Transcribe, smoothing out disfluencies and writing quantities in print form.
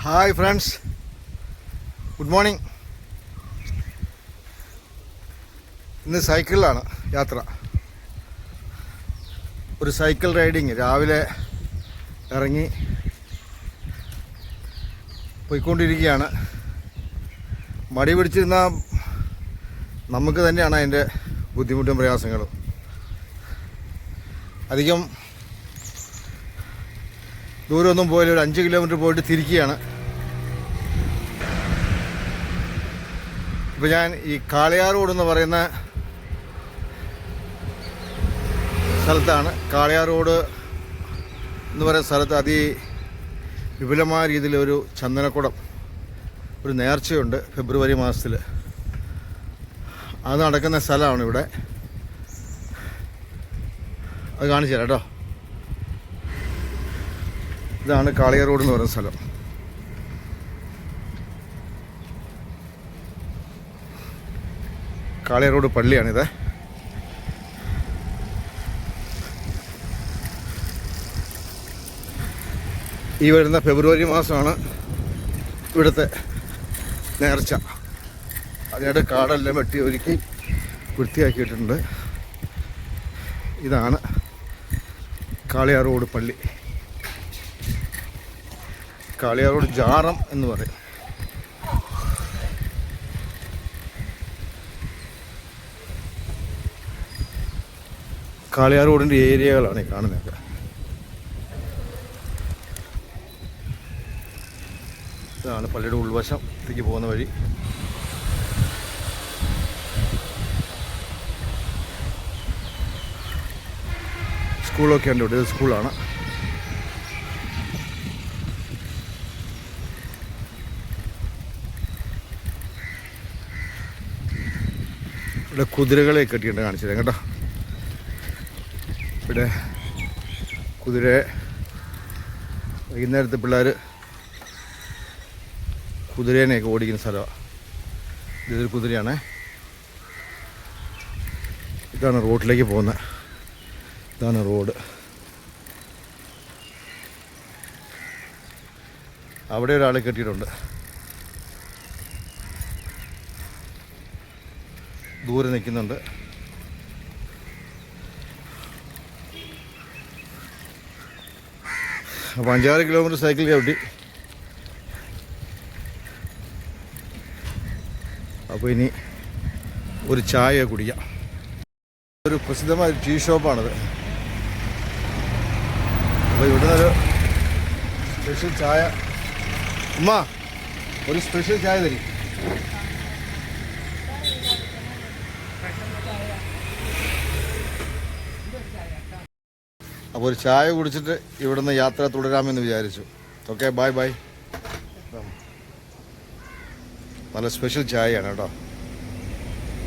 Hi friends, good morning. ഇന്ന് സൈക്കിളിലാണ് യാത്ര. ഒരു സൈക്കിൾ റൈഡിങ് രാവിലെ ഇറങ്ങി പോയിക്കൊണ്ടിരിക്കുകയാണ്. മടി പിടിച്ചിരുന്ന നമുക്ക് തന്നെയാണ് അതിൻ്റെ ബുദ്ധിമുട്ടും പ്രയാസങ്ങളും. അധികം ദൂരമൊന്നും പോയാൽ ഒരു 5 കിലോമീറ്റർ പോയിട്ട് തിരിക്കുകയാണ്. ഇപ്പോൾ ഞാൻ ഈ കാളിയാർ റോഡ് എന്ന് പറയുന്ന സ്ഥലത്താണ്. കാളിയാർ റോഡ് എന്ന് പറയുന്ന സ്ഥലത്ത് വിപുലമായ രീതിയിലൊരു ചന്ദനക്കുടം, ഒരു നേർച്ചയുണ്ട് ഫെബ്രുവരി മാസത്തിൽ. അത് നടക്കുന്ന സ്ഥലമാണ് ഇവിടെ. അത് കാണിച്ചു തരാം കേട്ടോ. ഇതാണ് കാളിയാർ റോഡ് എന്ന് പറയുന്ന സ്ഥലം. കാളിയാർ റോഡ് പള്ളിയാണിത്. ഈ വരുന്ന ഫെബ്രുവരി മാസമാണ് ഇവിടുത്തെ നേർച്ച. അതിനായിട്ട് കാടെല്ലാം വെട്ടി ഒരുക്കി വൃത്തിയാക്കിയിട്ടുണ്ട്. ഇതാണ് കാളിയാർ റോഡ് പള്ളി. കാളിയാർ റോഡ് ജാറം എന്ന് പറയും. കാളിയാർ റോഡിൻ്റെ ഏരിയകളാണ് ഈ കാണുന്നതൊക്കെ. ഇതാണ് പള്ളിയുടെ ഉൾവശത്തേക്ക് പോകുന്ന വഴി. സ്കൂളൊക്കെ ഉണ്ട് ഇവിടെ. ഇത് സ്കൂളാണ്. ഇവിടെ കുതിരകളെ കെട്ടിയിട്ടുണ്ട്, കാണിച്ചു തരാം കേട്ടോ. ഇവിടെ വൈകുന്നേരത്തെ പിള്ളേർ കുതിരേനെയൊക്കെ ഓടിക്കുന്ന സ്ഥലമാണ്. ഇതൊരു കുതിരയാണ്. ഇതാണ് റോഡിലേക്ക് പോകുന്നത്. ഇതാണ് റോഡ്. അവിടെ ഒരാളെ കെട്ടിയിട്ടുണ്ട്. ദൂരെ നിൽക്കുന്നുണ്ട്. അപ്പോൾ 5-6 കിലോമീറ്റർ സൈക്കിൾ ചവിട്ടി. അപ്പോൾ ഇനി ഒരു ചായ കുടിക്കാം. ഒരു പ്രസിദ്ധമായ ടീ ഷോപ്പാണിത്. അപ്പോൾ ഇവിടുന്നൊരു സ്പെഷ്യൽ ചായ. ഉമ്മ, ഒരു സ്പെഷ്യൽ ചായ തരും. അപ്പോൾ ഒരു ചായ കുടിച്ചിട്ട് ഇവിടുന്ന് യാത്ര തുടരാമെന്ന് വിചാരിച്ചു. Okay, bye bye. നല്ല സ്പെഷ്യൽ ചായയാണ് കേട്ടോ.